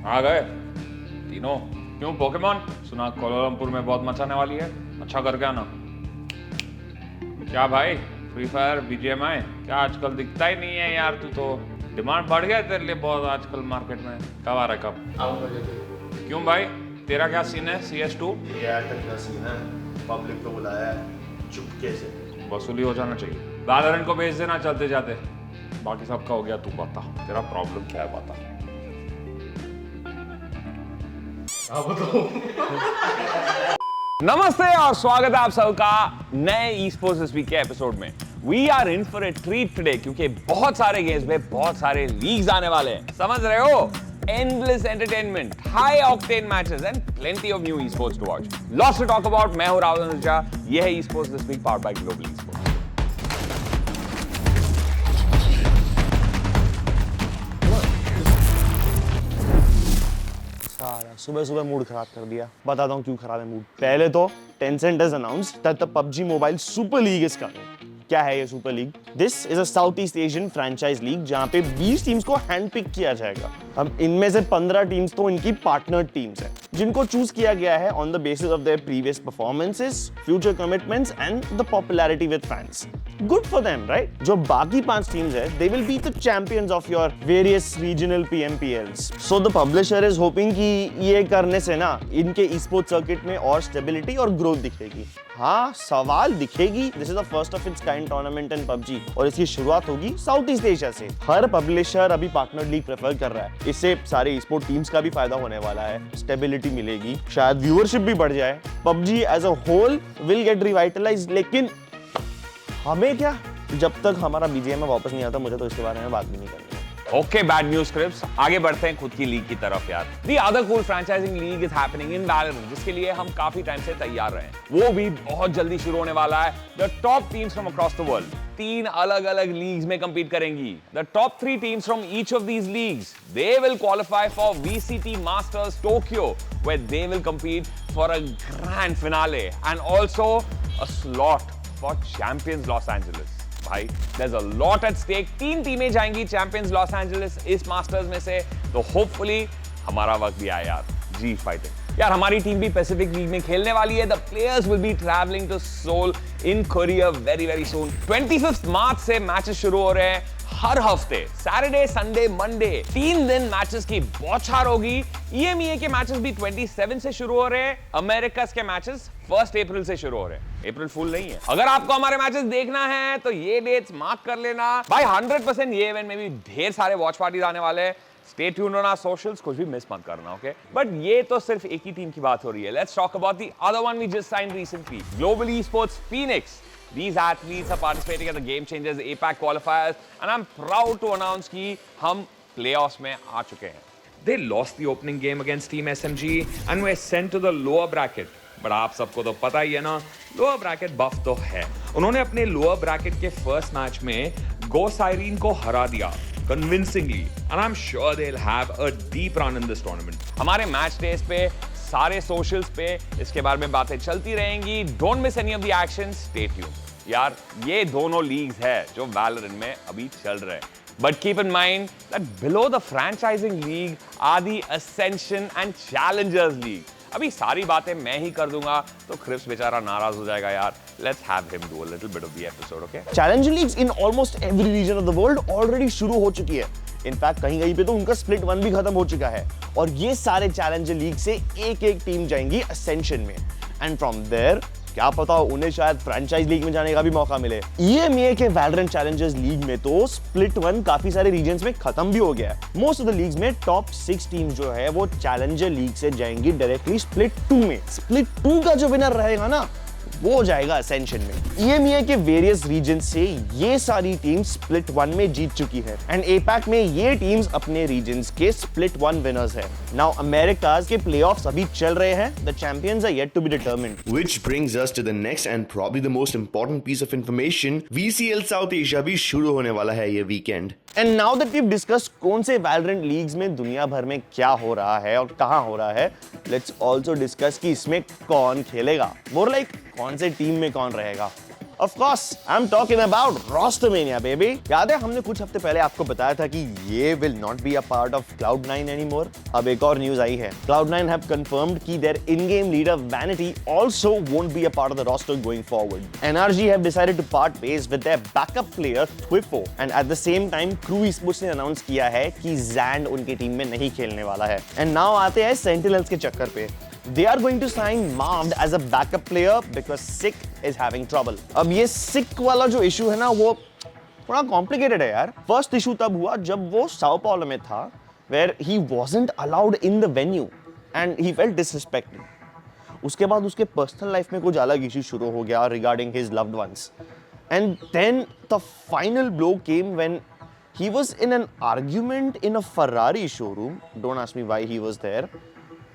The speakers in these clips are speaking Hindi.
आ गए तीनों। क्यों पोकेमॉन? सुना कोलालमपुर में बहुत मचाने वाली है। अच्छा करके आना। क्या भाई, फ्री फायर बीजीएमआई क्या आजकल दिखता ही नहीं है यार। तू तो डिमांड बढ़ गया तेरे लिए बहुत आजकल मार्केट में। कब आ रहा है? कब आऊंगा? क्यों भाई, तेरा क्या सीन है? CS2 एयरटेल का सीन है, पब्लिक को बुलाया है चुपके से। वसूली हो जाना चाहिए। वैलोरेंट को भेज देना चलते जाते। बाकी सबका हो गया, तू बता तेरा प्रॉब्लम क्या है, बता। नमस्ते और स्वागत है आप सबका नए ई स्पोर्ट्स दिस वीक के एपिसोड में। We are in for a treat today क्योंकि बहुत सारे गेम्स में बहुत सारे लीग्स आने वाले हैं। समझ रहे हो? Endless entertainment, high octane matches and plenty of new esports to watch. Lots to talk about. मैं हूं राहुल अनुजा। ये है esports this week powered by Global Esports. सारा सुबह सुबह मूड खराब कर दिया। बताता हूँ क्यों खराब है मूड। पहले तो Tencent has announced that the PUBG Mobile Super League is coming. क्या है ये super league? This is a south east Asian franchise league जहां पे 20 टीम्स को हैंड पिक किया जाएगा। अब इनमें से 15 टीम्स तो इनकी पार्टनर टीम्स हैं, जिनको चूज किया गया है on the basis of their previous performances, future commitments and the popularity with fans. Good for them, right? जो बाकी 5 टीम्स है, they will be the champions of your various regional PMPLs। So the publisher is hoping कि ये करने से ना इनके ई-स्पोर्ट्स सर्किट में और स्टेबिलिटी और ग्रोथ दिखेगी। हाँ, सवाल दिखेगी। This is the first of its kind tournament in PUBG और इसकी शुरुआत होगी साउथ ईस्ट एशिया से। हर पब्लिशर अभी पार्टनर लीग प्रेफर कर रहा है। इससे सारे ई-स्पोर्ट टीम्स का भी फायदा होने वाला है, स्टेबिलिटी मिलेगी, शायद व्यूअरशिप भी बढ़ जाए। PUBG as a whole will get revitalized, लेकिन हमें क्या? जब तक हमारा BGM में वापस नहीं आता, मुझे तो इसके बारे में बात भी नहीं करनी है। Okay, bad news scripts. आगे बढ़ते हैं खुद की लीग की तरफ यार। The other cool franchising league is happening in Valorant, जिसके लिए हम काफी टाइम से तैयार रहे हैं। वो भी बहुत जल्दी शुरू होने वाला है। The top teams from across the world 3 अलग-अलग लीग्स में compete करेंगी। The top 3 teams from each of these leagues, they will qualify for VCT Masters Tokyo, where they will compete for a grand finale and also a slot for Champions Los Angeles. भाई, there's a lot at stake. 3 टीमें जाएंगी चैंपियंस लॉस एंजलिस इस मास्टर्स में से, तो होपफुली हमारा वक्त भी आए यार। जी फाइटिंग यार, हमारी टीम भी पैसिफिक लीग में खेलने वाली है। The players will be travelling to Seoul in Korea very very soon. 25 March से मैचेस शुरू हो रहे हैं। हर हफ्ते सैटरडे, संडे, मंडे 3 दिन मैचेस की बौछार होगी। EMEA के मैचेस भी 27 से शुरू हो रहे हैं। अमेरिकास के मैचेस 1 अप्रैल से शुरू हो रहे हैं। अप्रैल फूल नहीं है। अगर आपको हमारे मैचेस देखना है तो ये डेट्स मार्क कर लेना भाई। 100% ये इवेंट में भी ढेर सारे वॉच पार्टीज आने वाले हैं। Stay tuned on our socials, कुछ भी मिस मत करना, ओके? बट ये तो सिर्फ एक ही टीम की बात हो रही है। Let's talk about the other one we just signed recently, global esports Phoenix. These athletes are participating at the Game Changers APAC qualifiers, and I'm proud to announce कि हम playoffs में आ चुके हैं। They lost the opening game against Team SMG and were sent to the lower bracket. but आप सबको तो पता ही है ना, लोअर ब्रैकेट बफ तो है। उन्होंने अपने लोअर ब्रैकेट के फर्स्ट मैच में गो साइरीन को हरा दिया convincingly, and I'm sure they'll have a deep run in this tournament. हमारे मैच डेज पे सारे सोशल्स पे इसके बारे में बातें चलती रहेंगी। Don't miss any of the action. Stay tuned. यार, ये दोनों लीग्स है जो वैलोरेंट में अभी चल रहे हैं। But keep in mind that below the franchising league are the Ascension and Challengers League. अभी सारी बातें मैं ही कर दूंगा तो क्रिप्स बेचारा नाराज हो जाएगा यार। Let's have him do a little bit of the episode, okay? Challenger leagues in almost every region of the world already शुरू हो चुकी है। इनफैक्ट कहीं-कहीं पे तो उनका स्प्लिट 1 भी खत्म हो चुका है और ये सारे चैलेंजर लीग से एक-एक टीम जाएंगी असेंशन में। एंड फ्रॉम देयर क्या पता उन्हें शायद फ्रेंचाइज लीग में जाने का भी मौका मिले। EMEA के वैलोरेंट चैलेंजर्स लीग में तो स्प्लिट 1 काफी सारे रीजन्स में खत्म भी हो गया है। मोस्ट ऑफ द लीग्स में टॉप 6 टीम जो है वो चैलेंजर लीग से जाएंगी डायरेक्टली स्प्लिट 2 में। स्प्लिट 2 का जो विनर रहेगा ना वो जाएगा असेंशन में। EMEA के वेरियस रीजन से ये सारी टीम स्प्लिट 1 में जीत चुकी है एंड APAC में ये टीम्स अपने रीजन्स के स्प्लिट 1 विनर्स है। नाउ अमेरिकास के प्लेऑफ्स अभी चल रहे हैं। The champions are yet to be determined. Which brings us to the next and probably the most important piece of information. VCL South Asia भी शुरू होने वाला है ये weekend. And now that we discuss कौन से वैलोरेंट लीग्स में दुनिया भर में क्या हो रहा है और कहां हो रहा है, लेट्स आल्सो डिस्कस कि इसमें कौन खेलेगा। मोर लाइक कौन से टीम में कौन रहेगा। Of course, I'm talking about Rostermania, baby. याद है हमने कुछ हफ्ते पहले आपको बताया था कि ये will not be a part of Cloud9 anymore. अब एक और न्यूज आई है. Cloud9 have confirmed कि their in-game leader Vanity also won't be a part of the roster going forward. NRG have decided to part ways with their backup player Twifo, and at the same time, Crew Esports ने announce किया है कि Zand उनकी टीम में नहीं खेलने वाला है. And now आते हैं Sentinels के चक्कर पे. They are going to sign Marved as a backup player because Sick is having trouble. अब ये Sick वाला जो issue है ना वो थोड़ा complicated है यार. First issue तब हुआ जब वो Sao Paulo में था, where he wasn't allowed in the venue and he felt disrespected. उसके बाद उसके personal life में कुछ अलग issue शुरू हो गया regarding his loved ones. And then the final blow came when he was in an argument in a Ferrari showroom. Don't ask me why he was there.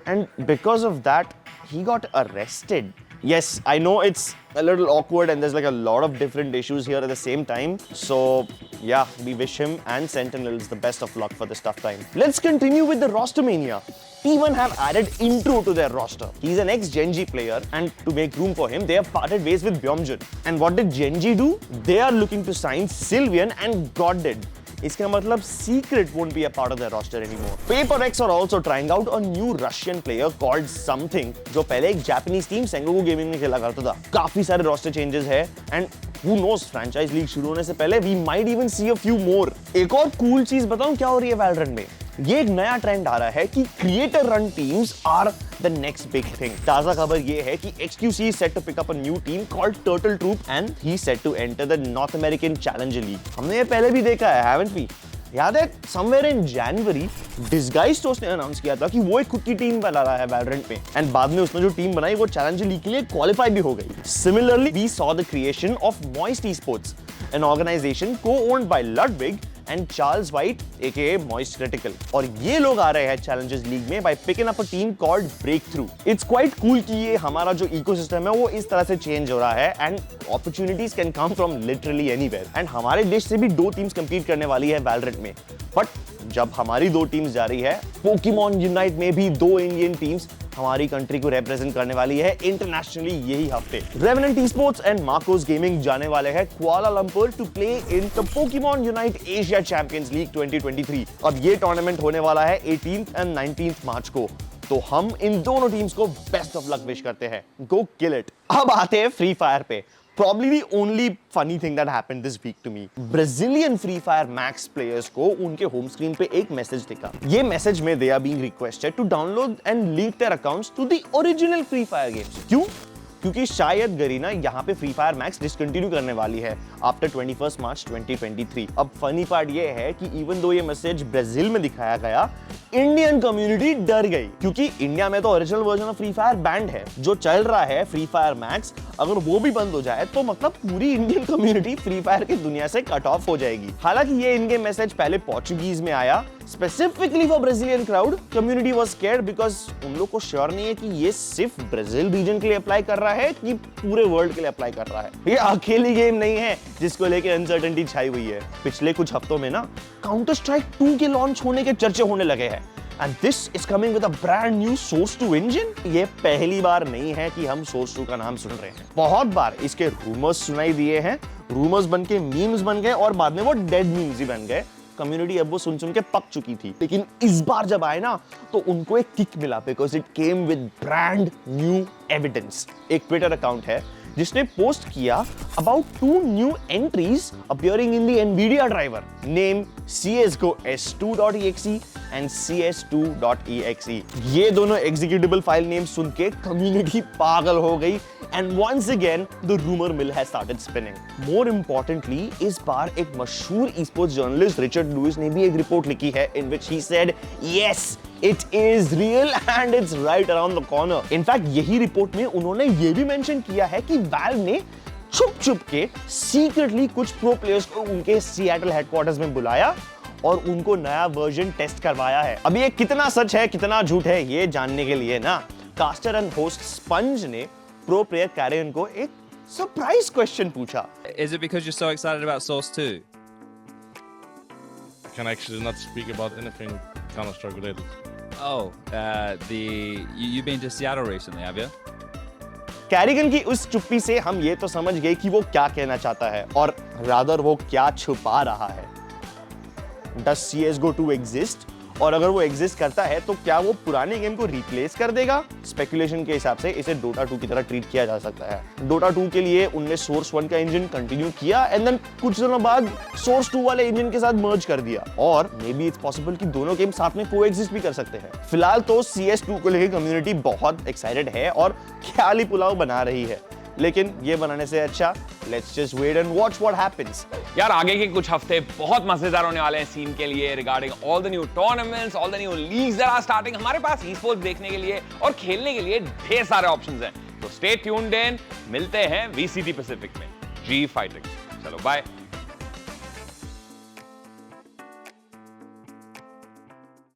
And because of that, he got arrested. Yes, I know it's a little awkward and there's like a lot of different issues here at the same time. So, yeah, we wish him and Sentinels the best of luck for this tough time. Let's continue with the Rostermania. T1 have added Intro to their roster. He's an ex-Gen.G player and to make room for him, they have parted ways with Byomjun. And what did Gen.G do? They are looking to sign Sylvian and God did. इसका मतलब Secret won't be a part of their roster anymore. PaperX are also trying out a new Russian player called Something, जो पहले एक Japanese team Sengoku Gaming में खेला करता था. काफी सारे roster changes है and who knows franchise league शुरू होने से पहले we might even see a few more. एक और cool चीज बताऊं क्या हो रही है Valorant में? ये एक नया ट्रेंड आ रहा है कि creator run teams are the next big thing. ताजा खबर ये है कि XQC is set to pick up a new team called Turtle Troop and he's set to enter the North American Challenger League. हमने ये पहले भी देखा है, haven't we? याद है somewhere in January Disguised Toast ने अनाउंस किया था कि वो एक खुद की टीम बना रहा है Valorant में एंड बाद में उसने जो टीम बनाई वो Challenger League के लिए क्वालिफाई भी हो गई. Similarly, we saw the creation of Moist Esports, an organization co-owned by Ludwig and Charles White aka Moist Critical. और ये लोग आ रहे हैं Challengers League में by picking up a team called Breakthrough. It's quite cool कि ये हमारा जो ecosystem है वो इस तरह से change हो रहा है and opportunities can come from literally anywhere. And हमारे देश से भी 2 teams compete करने वाली है Valorant में. But जब हमारी 2 टीम्स जा रही है Pokemon Unite में भी 2 इंडियन टीम्स हमारी कंट्री को रिप्रेजेंट करने वाली है इंटरनेशनली यही हफ्ते. Revenant Esports and Marcos Gaming जाने वाले हैं Kuala Lumpur to play in the Pokemon Unite Asia Champions League 2023. अब ये टूर्नामेंट होने वाला है 18th and 19th मार्च को. तो हम इन दोनों टीम्स को बेस्ट ऑफ लक विश करते हैं. गो किल इट. अब आते हैं फ्री फायर पे. Probably the only funny thing that happened this week to me. Brazilian Free Fire Max players को उनके home screen पे एक मैसेज दिखा. ये मैसेज में they are being requested to download and link their accounts to the original Free Fire games. क्यों? क्योंकि शायद गरीना यहाँ पे फ्री फायर मैक्स डिसकंटिन्यू करने वाली है आफ्टर 21 मार्च 2023. अब फनी पार्ट ये है कि इवन दो ये मैसेज ब्राजील में दिखाया गया, इंडियन कम्युनिटी डर गई क्योंकि इंडिया में तो original version of free fire band है. जो चल रहा है फ्री फायर मैक्स, अगर वो भी बंद हो जाए तो मतलब पूरी इंडियन कम्युनिटी फ्री फायर की दुनिया से कट ऑफ हो जाएगी. हालांकि ये इनके मैसेज पहले पोर्चुगीज में आया specifically for Brazilian crowd. Community was scared because उन लोग को श्योर नहीं है कि ये सिर्फ ब्राजील रीजन के लिए अप्लाई कर रहा है कि पूरे वर्ल्ड के लिए अप्लाई कर रहा है. ये अकेली गेम नहीं है जिसको लेके अनसर्टेनिटी छाई हुई है. पिछले कुछ हफ्तों में ना काउंटर स्ट्राइक 2 के लॉन्च होने के चर्चे होने लगे हैं. And this is coming with a brand new Source 2 engine. ये पहली बार नहीं है कि हम Source 2 का नाम सुन रहे हैं. बहुत बार इसके रूमर्स सुनाई दिए हैं, रूमर्स बन के मीम्स बन गए और बाद में वो डेड मीम्स ही बन गए. कम्युनिटी अब वो सुन के पक चुकी थी. लेकिन इस बार जब आए ना तो उनको एक किक मिला because it came with brand new evidence. एक ट्विटर अकाउंट है जिसने पोस्ट किया about 2 new entries appearing in the Nvidia driver name CSGO S2.exe and CS2.exe. ये दोनों एग्जीक्यूटेबल फाइल नेम सुन के कम्युनिटी पागल हो गई and once again the rumour mill has started spinning. More importantly इस बार एक मशहूर ई-स्पोर्ट्स जर्नलिस्ट रिचर्ड लुइस ने भी एक रिपोर्ट लिखी है in which he said yes it is real and it's right around the corner. In fact यही रिपोर्ट में उन्होंने ये भी मेंशन किया है कि Valve ने छुप के सीक्रेटली कुछ प्रो प्लेयर्स को उनके सिएटल हेडक्वार्टर्स में बुलाया और उनको नया वर्जन टेस्ट करवाया है. अब ये कितना सच है कितना झूठ है ये जानने के लिए ना कास्टर एंड होस्ट स्पंज ने प्रो प्लेयर कैरियन को एक सरप्राइज क्वेश्चन पूछा. Is it because you're so excited about Source 2? I can actually not speak about anything Counter-Strike related. Oh, you've been to Seattle recently, have you? कैरिगन की उस चुप्पी से हम ये तो समझ गए कि वो क्या कहना चाहता है और रादर वो क्या छुपा रहा है। Does CSGO 2 exist? और अगर वो एग्जिस्ट करता है तो क्या वो पुराने गेम को रिप्लेस कर देगा? स्पेकुलेशन के हिसाब से इसे Dota 2 की तरह ट्रीट किया जा सकता है। Dota 2 के लिए उनने Source 1 का इंजन कंटिन्यू किया एंड देन कुछ दिनों बाद Source 2 वाले इंजन के साथ मर्ज कर दिया और मे बी इट्स पॉसिबल कि दोनों गेम साथ में कोएग्जिस्ट भी कर सकते हैं। फिलहाल तो CS2 को लेकर कम्युनिटी बहुत एक्साइटेड है और ख्याली पुलाव बना रही है, लेकिन ये बनाने से अच्छा let's just wait and watch what happens. यार आगे के कुछ हफ्ते बहुत मजेदार होने वाले हैं सीन के लिए regarding all the new tournaments, all the new leagues that are starting. हमारे पास ई स्पोर्ट्स देखने के लिए और खेलने के लिए ढेर सारे ऑप्शंस हैं, तो स्टे ट्यून्ड इन। मिलते हैं VCT पैसिफिक में जी फाइटिंग। चलो बाय।